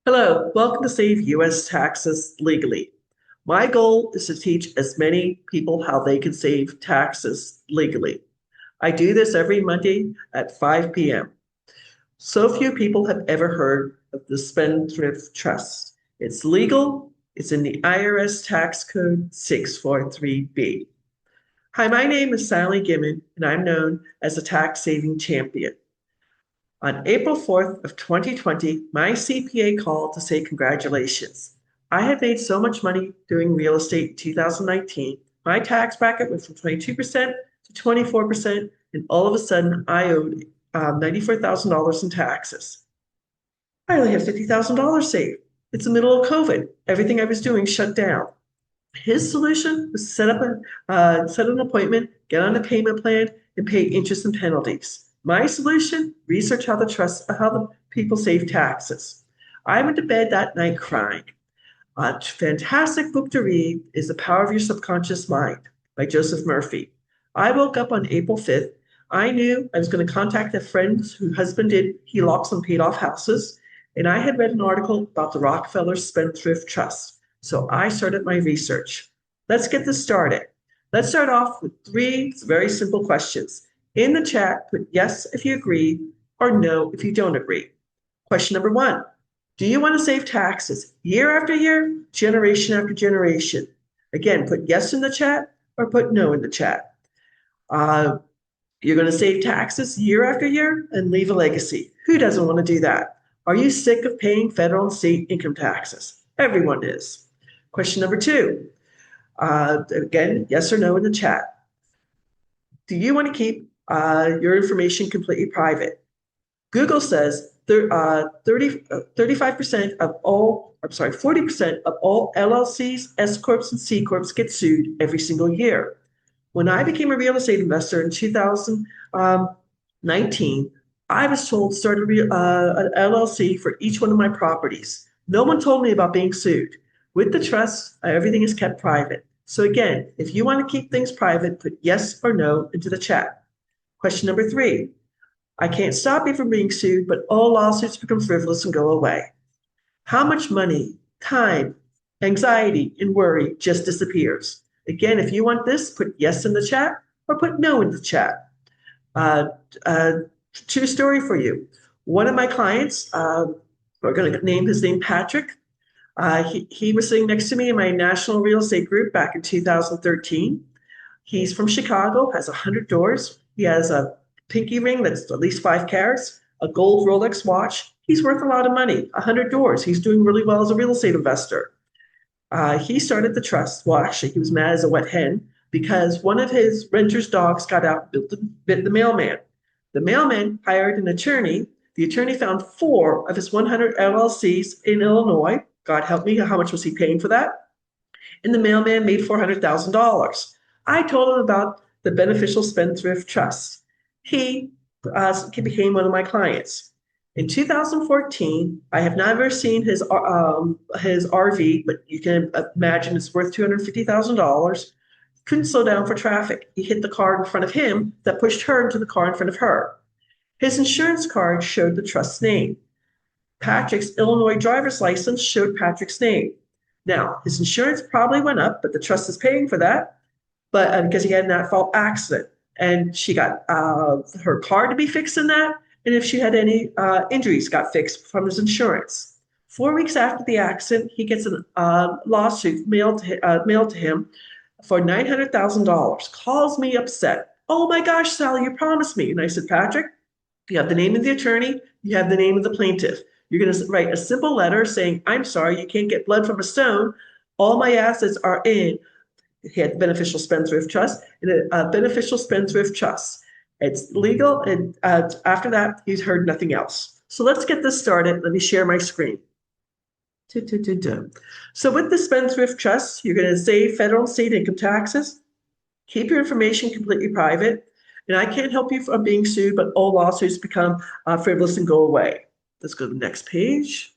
Hello, welcome to Save U.S. Taxes Legally. My goal is to teach as many people how they can save taxes legally. I do this every Monday at 5 p.m. So few people have ever heard of the Spendthrift Trust. It's legal, it's in the IRS Tax Code 643B. Hi, my name is Sally Gimmon, and I'm known as a tax saving champion. On April 4th of 2020, my CPA called to say congratulations. I had made so much money doing real estate in 2019. My tax bracket went from 22% to 24%, and all of a sudden I owed $94,000 in taxes. I only had $50,000 saved. It's the middle of COVID. Everything I was doing shut down. His solution was set an appointment, get on a payment plan, and pay interest and penalties. My solution: research how the people save taxes. I went to bed that night crying. A fantastic book to read is The Power of Your Subconscious Mind by Joseph Murphy. I woke up on April 5th. I knew I was going to contact a friend whose husband did HELOCs on paid off houses, and I had read an article about the Rockefellers Spendthrift Trust. So I started my research. Let's get this started. Let's start off with three very simple questions. In the chat, put yes if you agree or no if you don't agree. Question number one: do you want to save taxes year after year, generation after generation? Again, put yes in the chat or put no in the chat. You're going to save taxes year after year and leave a legacy. Who doesn't want to do that? Are you sick of paying federal and state income taxes? Everyone is. Question number two: again, yes or no in the chat. Do you want to keep your information completely private? Google says 35% of all, 40% of all LLCs, S Corps, and C Corps get sued every single year. When I became a real estate investor in 2019, I was told to start an LLC for each one of my properties. No one told me about being sued. With the trust, everything is kept private. So again, if you want to keep things private, put yes or no into the chat. Question number three: I can't stop you from being sued, but all lawsuits become frivolous and go away. How much money, time, anxiety, and worry just disappears? Again, if you want this, put yes in the chat or put no in the chat. True story for you. One of my clients, we're going to name his name Patrick. He was sitting next to me in my national real estate group back in 2013. He's from Chicago, has 100 doors. He has a pinky ring that's at least 5 carats, a gold Rolex watch. He's worth a lot of money, 100 doors. He's doing really well as a real estate investor. He started the trust. Well, actually, he was mad as a wet hen because one of his renter's dogs got out and bit the mailman. The mailman hired an attorney. The attorney found 4 of his 100 LLCs in Illinois. God help me, how much was he paying for that? And the mailman made $400,000. I told him about the Beneficial Spendthrift Trust. He became one of my clients. In 2014, I have never seen his RV, but you can imagine it's worth $250,000. Couldn't slow down for traffic. He hit the car in front of him that pushed her into the car in front of her. His insurance card showed the trust's name. Patrick's Illinois driver's license showed Patrick's name. Now, his insurance probably went up, but the trust is paying for that, but because he had an at-fault accident. And she got her car to be fixed in that, and if she had any injuries, got fixed from his insurance. 4 weeks after the accident, he gets a lawsuit mailed to him for $900,000. Calls me upset. Oh my gosh, Sally, you promised me. And I said, Patrick, you have the name of the attorney, you have the name of the plaintiff. You're going to write a simple letter saying, I'm sorry, you can't get blood from a stone. All my assets are in. He had Beneficial Spendthrift Trust and a Beneficial Spendthrift Trust. It's legal, and after that, he's heard nothing else. So let's get this started. Let me share my screen. So with the Spendthrift Trust, you're going to save federal and state income taxes, keep your information completely private, and I can't help you from being sued, but all lawsuits become frivolous and go away. Let's go to the next page.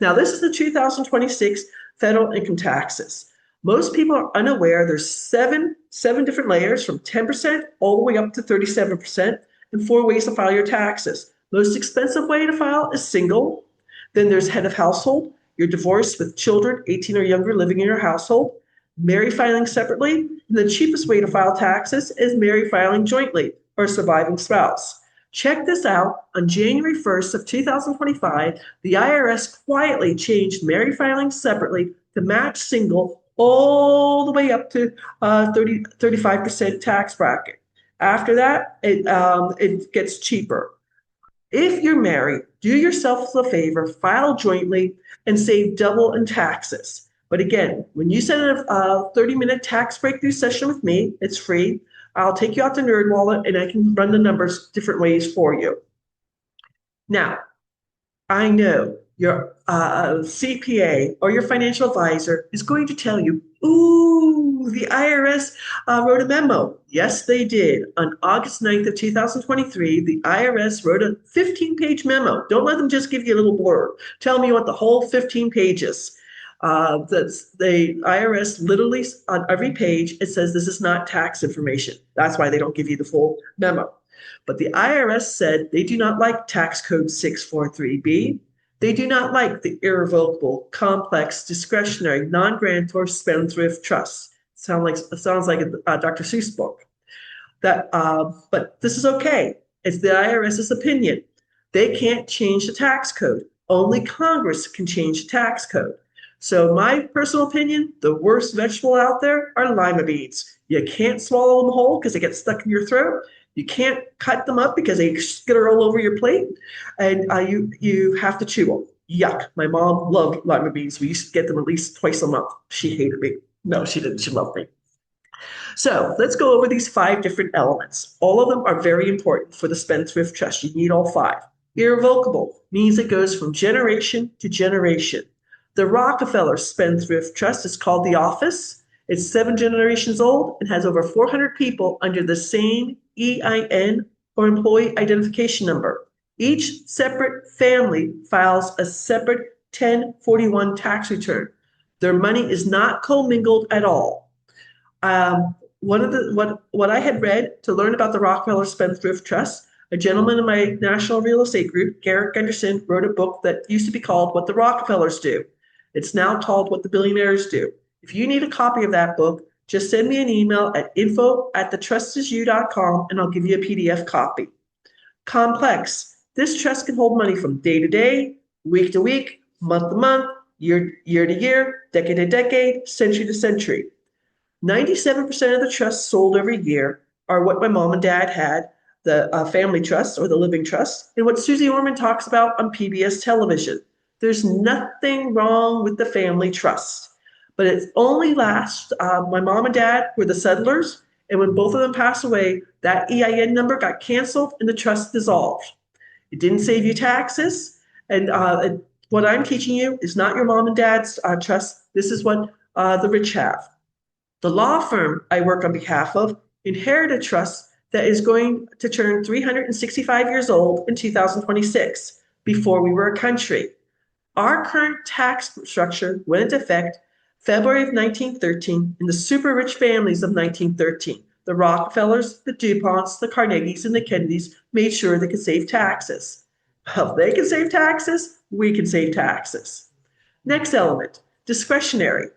Now, this is the 2026 federal income taxes. Most people are unaware there's seven different layers from 10% all the way up to 37% and 4 ways to file your taxes. Most expensive way to file is single. Then there's head of household. You're divorced with children 18 or younger living in your household. Married filing separately. And the cheapest way to file taxes is married filing jointly or surviving spouse. Check this out. On January 1st of 2025, the IRS quietly changed married filing separately to match single all the way up to 35% tax bracket. After that, it gets cheaper. If you're married, do yourself a favor, file jointly, and save double in taxes. But again, when you set a 30-minute tax breakthrough session with me, it's free. I'll take you out to NerdWallet and I can run the numbers different ways for you. Now, I know your CPA or your financial advisor is going to tell you, ooh, the IRS wrote a memo. Yes, they did. On August 9th of 2023, the IRS wrote a 15-page memo. Don't let them just give you a little blurb. Tell me what the whole 15 pages. The IRS literally on every page, it says this is not tax information. That's why they don't give you the full memo. But the IRS said they do not like tax code 643B. They do not like the irrevocable, complex, discretionary, non-grantor spendthrift trust. Sounds like a Dr. Seuss book. But this is okay. It's the IRS's opinion. They can't change the tax code. Only Congress can change the tax code. So my personal opinion, the worst vegetable out there are lima beans. You can't swallow them whole because they get stuck in your throat. You can't cut them up because they skitter all over your plate, and you have to chew them. Yuck. My mom loved lima beans. We used to get them at least twice a month. She hated me. No, she didn't. She loved me. So let's go over these 5 different elements. All of them are very important for the Spendthrift Trust. You need all 5. Irrevocable means it goes from generation to generation. The Rockefeller Spendthrift Trust is called the Office. It's 7 generations old and has over 400 people under the same EIN or employee identification number. Each separate family files a separate 1041 tax return. Their money is not commingled at all. What I had read to learn about the Rockefeller Spendthrift Trust, a gentleman in my national real estate group, Garrett Gunderson, wrote a book that used to be called What the Rockefellers Do. It's now called What the Billionaires Do. If you need a copy of that book, just send me an email at info@thetrustisyou.com and I'll give you a PDF copy. Complex. This trust can hold money from day to day, week to week, month to month, year to year, decade to decade, century to century. 97% of the trusts sold every year are what my mom and dad had, the family trust or the living trust, and what Susie Orman talks about on PBS television. There's nothing wrong with the family trust, but it only lasts. My mom and dad were the settlers, and when both of them passed away, that EIN number got canceled and the trust dissolved. It didn't save you taxes, and what I'm teaching you is not your mom and dad's trust. This is what the rich have. The law firm I work on behalf of inherited a trust that is going to turn 365 years old in 2026, before we were a country. Our current tax structure went into effect February of 1913 in the super rich families of 1913. The Rockefellers, the DuPonts, the Carnegies, and the Kennedys made sure they could save taxes. Well, if they can save taxes, we can save taxes. Next element, discretionary.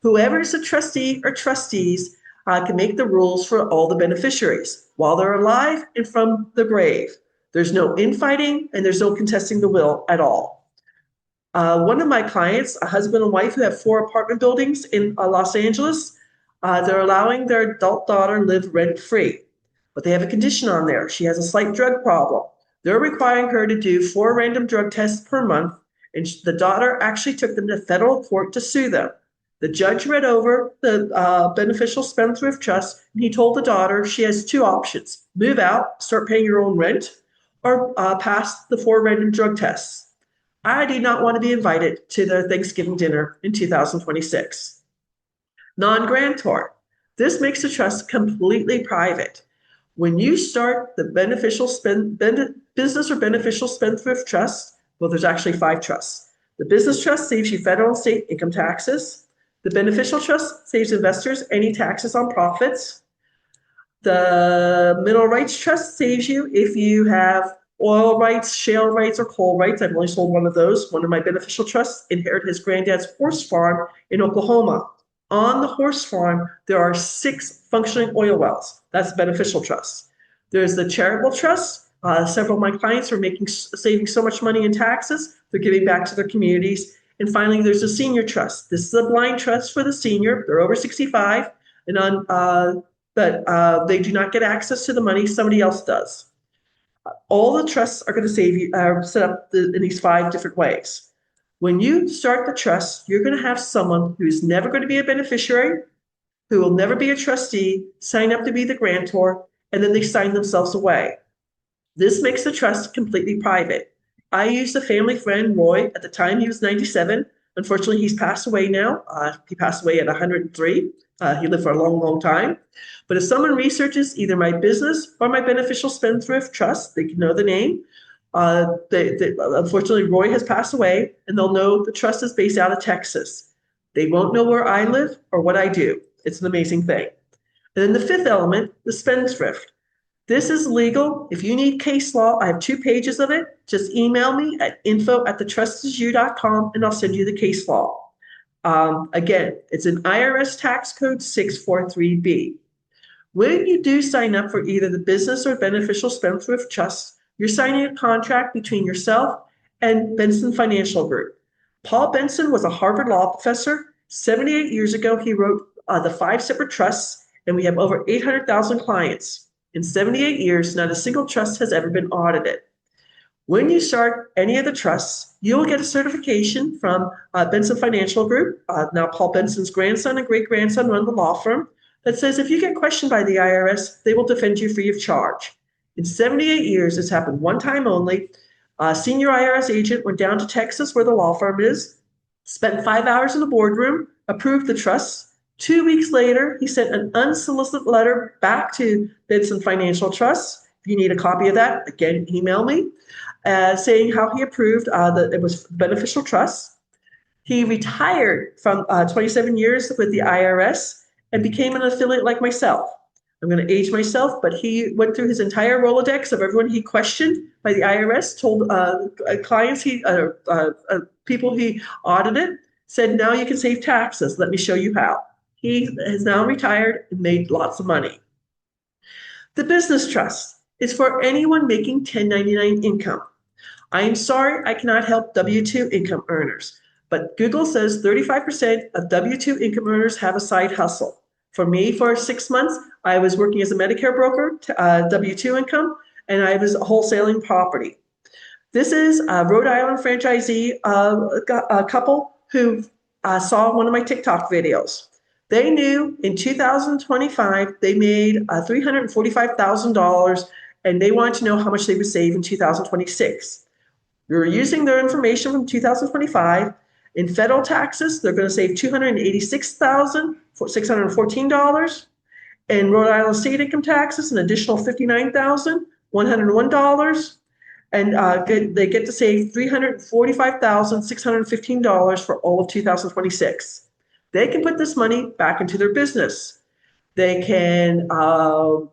Whoever is a trustee or trustees can make the rules for all the beneficiaries while they're alive and from the grave. There's no infighting and there's no contesting the will at all. One of my clients, a husband and wife who have 4 apartment buildings in Los Angeles, they're allowing their adult daughter live rent-free, but they have a condition on there. She has a slight drug problem. They're requiring her to do 4 random drug tests per month, and the daughter actually took them to federal court to sue them. The judge read over the Beneficial Spendthrift Trust, and he told the daughter she has 2 options: move out, start paying your own rent, or pass the 4 random drug tests. I do not want to be invited to their Thanksgiving dinner in 2026. Non-Grantor. This makes the trust completely private. When you start the Business or Beneficial Spendthrift Trust, well, there's actually 5 trusts. The Business Trust saves you federal and state income taxes. The Beneficial Trust saves investors any taxes on profits. The Mineral Rights Trust saves you if you have oil rights, shale rights, or coal rights. I've only sold one of those. One of my beneficial trusts inherited his granddad's horse farm in Oklahoma. On the horse farm, there are 6 functioning oil wells. That's beneficial trust. There's the charitable trust. Several of my clients are saving so much money in taxes, they're giving back to their communities. And finally, there's a senior trust. This is a blind trust for the senior. They're over 65, and but they do not get access to the money. Somebody else does. All the trusts are going to save you, set up in these 5 different ways. When you start the trust, you're going to have someone who's never going to be a beneficiary, who will never be a trustee, sign up to be the grantor, and then they sign themselves away. This makes the trust completely private. I used a family friend, Roy. At the time, he was 97. Unfortunately, he's passed away now. He passed away at 103. He lived for a long, long time. But if someone researches either my business or my Beneficial Spendthrift Trust, they can know the name. Unfortunately, Roy has passed away, and they'll know the trust is based out of Texas. They won't know where I live or what I do. It's an amazing thing. And then the 5th element, the spendthrift. This is legal. If you need case law, I have 2 pages of it. Just email me at info@thetrustisyou.com, and I'll send you the case law. Again, it's an IRS Tax Code 643B. When you do sign up for either the business or beneficial spendthrift trust, you're signing a contract between yourself and Benson Financial Group. Paul Benson was a Harvard law professor. 78 years ago, he wrote the 5 separate trusts, and we have over 800,000 clients. In 78 years, not a single trust has ever been audited. When you start any of the trusts, you will get a certification from Benson Financial Group. Now Paul Benson's grandson and great-grandson run the law firm that says if you get questioned by the IRS, they will defend you free of charge. In 78 years, it's happened one time only. A senior IRS agent went down to Texas, where the law firm is, spent 5 hours in the boardroom, approved the trusts. 2 weeks later, he sent an unsolicited letter back to Benson Financial Trust. If you need a copy of that, again, email me, saying how he approved that it was beneficial trust. He retired from 27 years with the IRS and became an affiliate like myself. I'm going to age myself, but he went through his entire Rolodex of everyone he questioned by the IRS, told clients, people he audited, said, now you can save taxes. Let me show you how. He has now retired and made lots of money. The business trust is for anyone making 1099 income. I am sorry I cannot help W-2 income earners, but Google says 35% of W-2 income earners have a side hustle. For me, for 6 months, I was working as a Medicare broker, W-2 income, and I was wholesaling property. This is a Rhode Island franchisee, a couple who saw one of my TikTok videos. They knew in 2025 they made $345,000, and they wanted to know how much they would save in 2026. We were using their information from 2025. In federal taxes, they're going to save $286,614. In Rhode Island state income taxes, an additional $59,101. And they get to save $345,615 for all of 2026. They can put this money back into their business. They can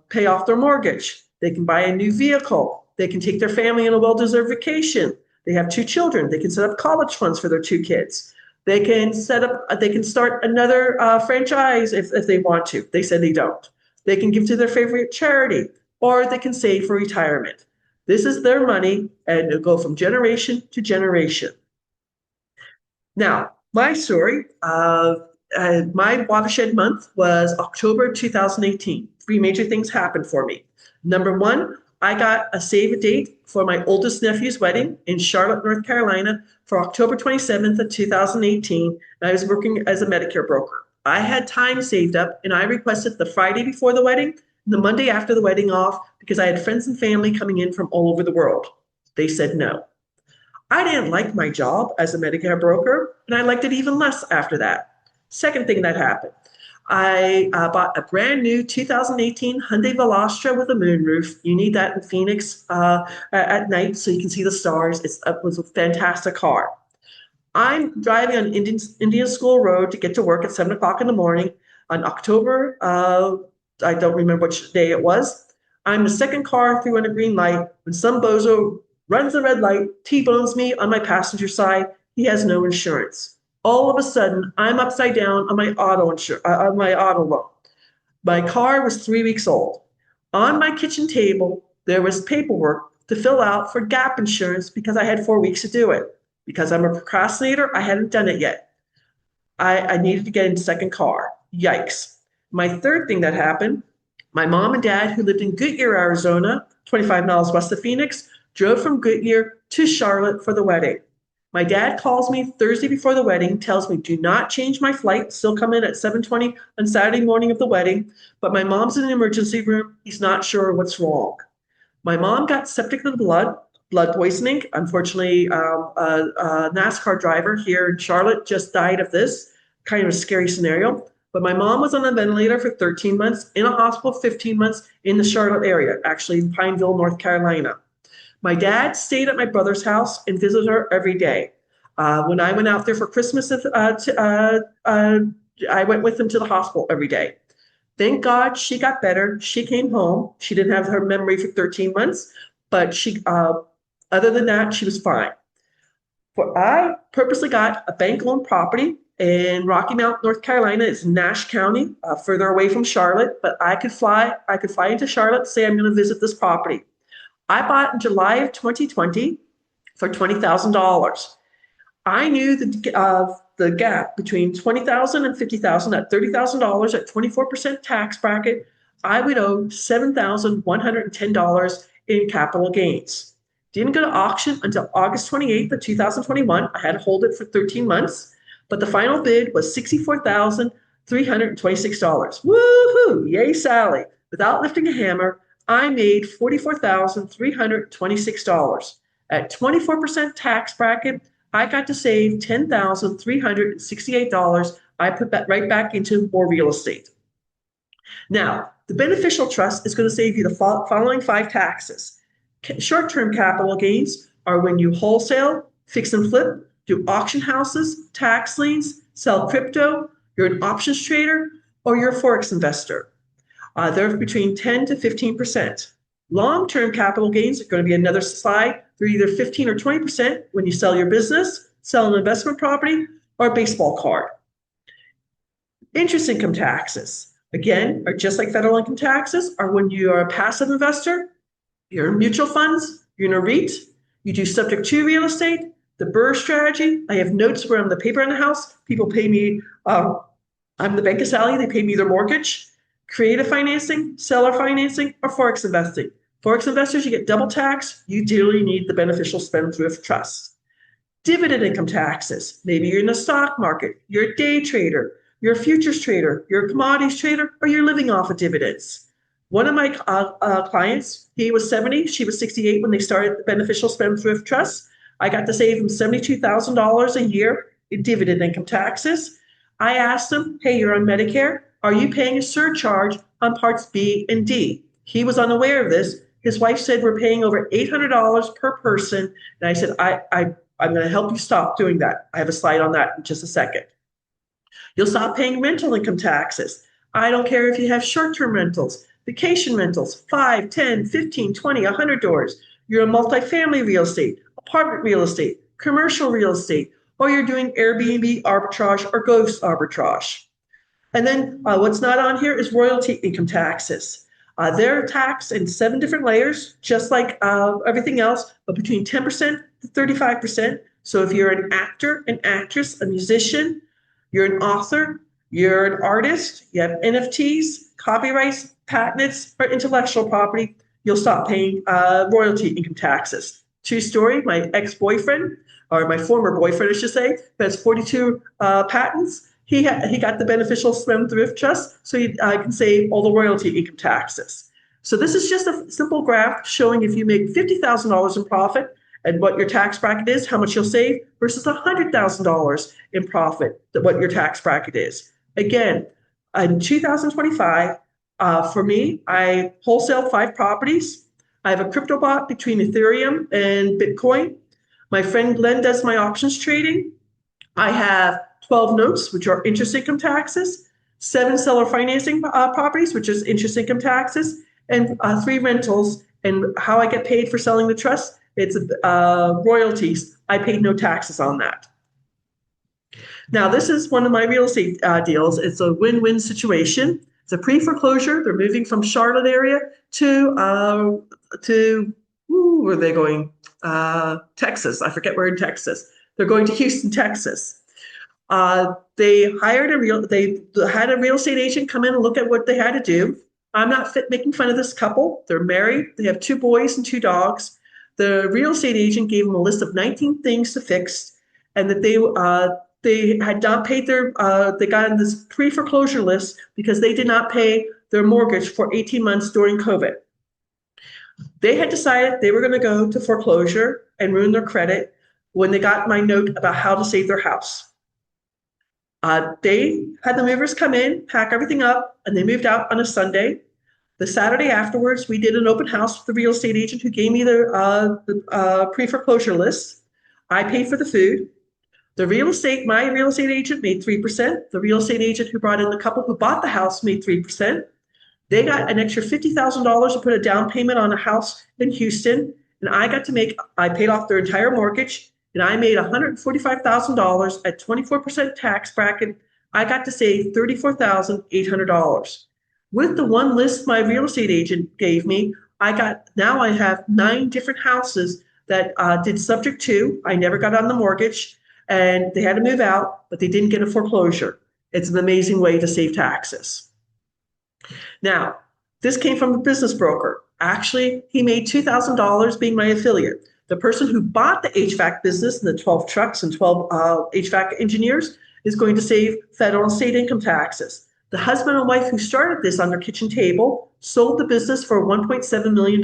pay off their mortgage. They can buy a new vehicle. They can take their family on a well-deserved vacation. They have 2 children. They can set up college funds for their 2 kids. They can start another franchise if they want to. They said they don't. They can give to their favorite charity, or they can save for retirement. This is their money, and it'll go from generation to generation. Now, my story, my watershed month was October 2018. 3 major things happened for me. Number 1, I got a save a date for my oldest nephew's wedding in Charlotte, North Carolina for October 27th of 2018. And I was working as a Medicare broker. I had time saved up, and I requested the Friday before the wedding and the Monday after the wedding off because I had friends and family coming in from all over the world. They said no. I didn't like my job as a Medicare broker, and I liked it even less after that. Second thing that happened, I bought a brand new 2018 Hyundai Velastra with a moonroof. You need that in Phoenix at night so you can see the stars. It was a fantastic car. I'm driving on Indian School Road to get to work at 7 o'clock in the morning on October, I don't remember which day it was. I'm the second car through on a green light when some bozo runs the red light, T-bones me on my passenger side. He has no insurance. All of a sudden, I'm upside down on my auto loan. My car was 3 weeks old. On my kitchen table, there was paperwork to fill out for gap insurance because I had 4 weeks to do it. Because I'm a procrastinator, I hadn't done it yet. I needed to get a second car. Yikes. My third thing that happened, my mom and dad, who lived in Goodyear, Arizona, 25 miles west of Phoenix, drove from Goodyear to Charlotte for the wedding. My dad calls me Thursday before the wedding, tells me, do not change my flight, still come in at 7:20 on Saturday morning of the wedding, but my mom's in the emergency room. He's not sure what's wrong. My mom got septic of the blood poisoning. Unfortunately, a NASCAR driver here in Charlotte just died of this, kind of a scary scenario. But my mom was on a ventilator for 13 months, in a hospital 15 months in the Charlotte area, actually in Pineville, North Carolina. My dad stayed at my brother's house and visited her every day. When I went out there for Christmas, I went with him to the hospital every day. Thank God she got better. She came home. She didn't have her memory for 13 months, but other than that, she was fine. I purposely got a bank loan property in Rocky Mount, North Carolina. It's Nash County, further away from Charlotte, but I could fly into Charlotte, say I'm going to visit this property. I bought in July of 2020 for $20,000. I knew the gap between $20,000 and $50,000 at $30,000 at 24% tax bracket, I would owe $7,110 in capital gains. Didn't go to auction until August 28th of 2021. I had to hold it for 13 months, but the final bid was $64,326. Woohoo! Yay, Sally. Without lifting a hammer, I made $44,326. At 24% tax bracket, I got to save $10,368. I put that right back into more real estate. Now, the beneficial trust is going to save you the following 5 taxes. Short-term capital gains are when you wholesale, fix and flip, do auction houses, tax liens, sell crypto, you're an options trader, or you're a forex investor. They're between 10 to 15%. Long-term capital gains are going to be another slide. They're either 15 or 20% when you sell your business, sell an investment property, or a baseball card. Interest income taxes, again, are just like federal income taxes, are when you are a passive investor, you're in mutual funds, you're in a REIT, you do subject to real estate, the BRRRR strategy. I have notes where I'm the paper in the house. People pay me, I'm the bank of Sally, they pay me their mortgage. Creative financing, seller financing, or forex investing. Forex investors, you get double tax. You dearly need the Beneficial Spendthrift Trust. Dividend income taxes. Maybe you're in the stock market. You're a day trader. You're a futures trader. You're a commodities trader, or you're living off of dividends. One of my clients, he was 70. She was 68 when they started the Beneficial Spendthrift Trust. I got to save him $72,000 a year in dividend income taxes. I asked him, hey, you're on Medicare. Are you paying a surcharge on parts B and D? He was unaware of this. His wife said we're paying over $800 per person. And I said, I'm going to help you stop doing that. I have a slide on that in just a second. You'll stop paying rental income taxes. I don't care if you have short-term rentals, vacation rentals, 5, 10, 15, 20, 100 doors. You're a multifamily real estate, apartment real estate, commercial real estate, or you're doing Airbnb arbitrage or ghost arbitrage. And then what's not on here is royalty income taxes. They're taxed in 7 different layers, just like everything else, but between 10% to 35%. So if you're an actor, an actress, a musician, you're an author, you're an artist, you have NFTs, copyrights, patents, or intellectual property, you'll stop paying royalty income taxes. True story, my ex-boyfriend, or my former boyfriend, I should say, has 42 patents. He got the Beneficial Spendthrift Trust, so he can save all the royalty income taxes. So this is just a simple graph showing if you make $50,000 in profit and what your tax bracket is, how much you'll save, versus $100,000 in profit, what your tax bracket is. Again, in 2025, for me, I wholesale 5 properties. I have a crypto bot between Ethereum and Bitcoin. My friend Glenn does my options trading. I have 12 notes, which are interest income taxes, 7 seller financing properties, which is interest income taxes, and 3 rentals. And how I get paid for selling the trust, it's royalties. I paid no taxes on that. Now, this is one of my real estate deals. It's a win-win situation. It's a pre-foreclosure. They're moving from Charlotte area to where are they going? Texas. I forget where in Texas. They're going to Houston, Texas. They had a real estate agent come in and look at what they had to do. I'm not making fun of this couple. They're married. They have 2 boys and 2 dogs. The real estate agent gave them a list of 19 things to fix, and that they had not paid their, they got on this pre-foreclosure list because they did not pay their mortgage for 18 months during COVID. They had decided they were going to go to foreclosure and ruin their credit when they got my note about how to save their house. They had the movers come in, pack everything up, and they moved out on a Sunday. The Saturday afterwards, we did an open house with the real estate agent who gave me the pre-foreclosure list. I paid for the food. My real estate agent made 3%. The real estate agent who brought in the couple who bought the house made 3%. They got an extra $50,000 to put a down payment on a house in Houston, and I paid off their entire mortgage, and I made $145,000 at 24% tax bracket. I got to save $34,800. With the one list my real estate agent gave me, I have 9 different houses that did subject to. I never got on the mortgage, and they had to move out, but they didn't get a foreclosure. It's an amazing way to save taxes. Now, this came from a business broker. Actually, he made $2,000 being my affiliate. The person who bought the HVAC business and the 12 trucks and 12 HVAC engineers is going to save federal and state income taxes. The husband and wife who started this on their kitchen table sold the business for $1.7 million.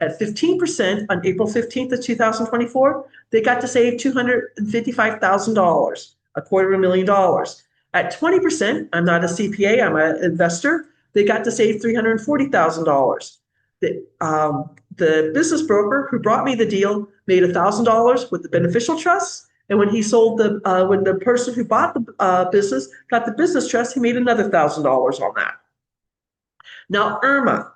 At 15% on April 15th of 2024, they got to save $255,000, $250,000. At 20%, I'm not a CPA, I'm an investor, they got to save $340,000. The business broker who brought me the deal made $1,000 with the Beneficial Trust. And when he sold when the person who bought the business got the business trust, he made another $1,000 on that. Now, IRMA.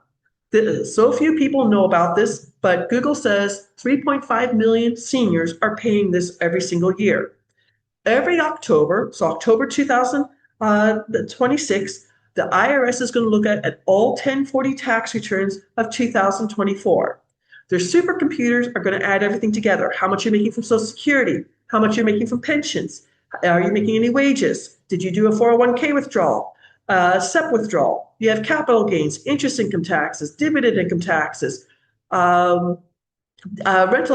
So few people know about this, but Google says 3.5 million seniors are paying this every single year. Every October, so October 2026, the IRS is going to look at all 1040 tax returns of 2024. Their supercomputers are going to add everything together. How much you're making from Social Security, how much you're making from pensions, are you making any wages? Did you do a 401k withdrawal, SEP withdrawal? You have capital gains, interest income taxes, dividend income taxes, rental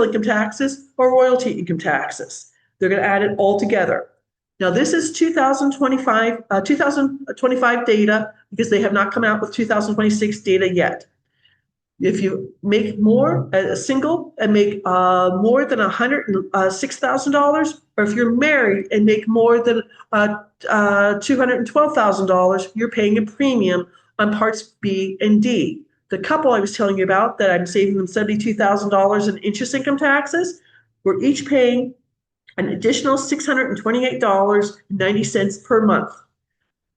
income taxes, or royalty income taxes. They're going to add it all together. Now, this is 2025 data because they have not come out with 2026 data yet. If you make more a single and make more than $106,000, or if you're married and make more than $212,000, you're paying a premium on parts B and D. The couple I was telling you about that I'm saving them $72,000 in interest income taxes, we're each paying an additional $628.90 per month.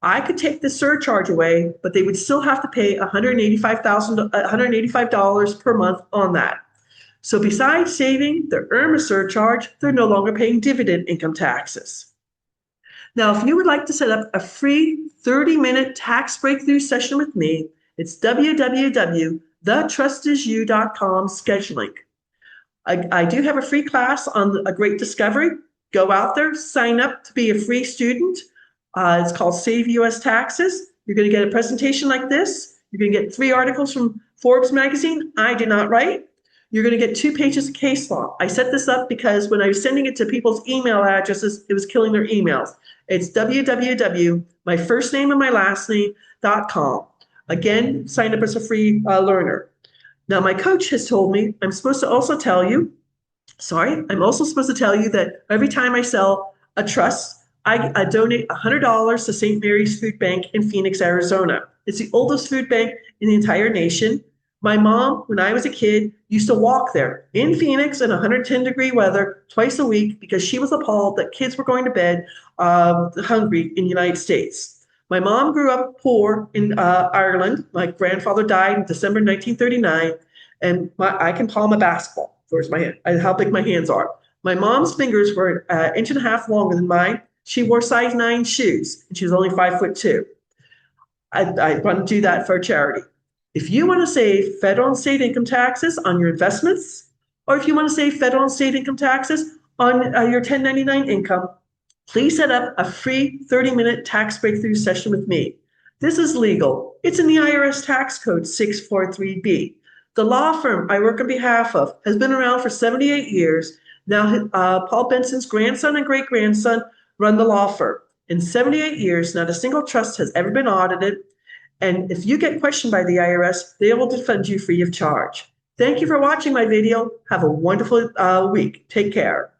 I could take the surcharge away, but they would still have to pay $185 per month on that. So besides saving the IRMA surcharge, they're no longer paying dividend income taxes. Now, if you would like to set up a free 30-minute tax breakthrough session with me, it's www.thetrustisyou.com scheduling. I do have a free class on a great discovery. Go out there, sign up to be a free student. It's called Save U.S. Taxes. You're going to get a presentation like this. You're going to get 3 articles from Forbes magazine. I did not write. You're going to get 2 pages of case law. I set this up because when I was sending it to people's email addresses, it was killing their emails. It's www.myfirstnameandmylastname.com. Again, sign up as a free learner. Now, my coach has told me I'm also supposed to tell you that every time I sell a trust, I donate $100 to St. Mary's Food Bank in Phoenix, Arizona. It's the oldest food bank in the entire nation. My mom, when I was a kid, used to walk there in Phoenix in 110-degree weather twice a week because she was appalled that kids were going to bed hungry in the United States. My mom grew up poor in Ireland. My grandfather died in December 1939, and I can palm a basketball. Where's my hand? How big my hands are. My mom's fingers were an inch and a half longer than mine. She wore size 9 shoes, and she was only 5'2". I want to do that for a charity. If you want to save federal and state income taxes on your investments, or if you want to save federal and state income taxes on your 1099 income, please set up a free 30-minute tax breakthrough session with me. This is legal. It's in the IRS Tax Code 643B. The law firm I work on behalf of has been around for 78 years. Now, Paul Benson's grandson and great-grandson run the law firm. In 78 years, not a single trust has ever been audited. And if you get questioned by the IRS, they will defend you free of charge. Thank you for watching my video. Have a wonderful week. Take care.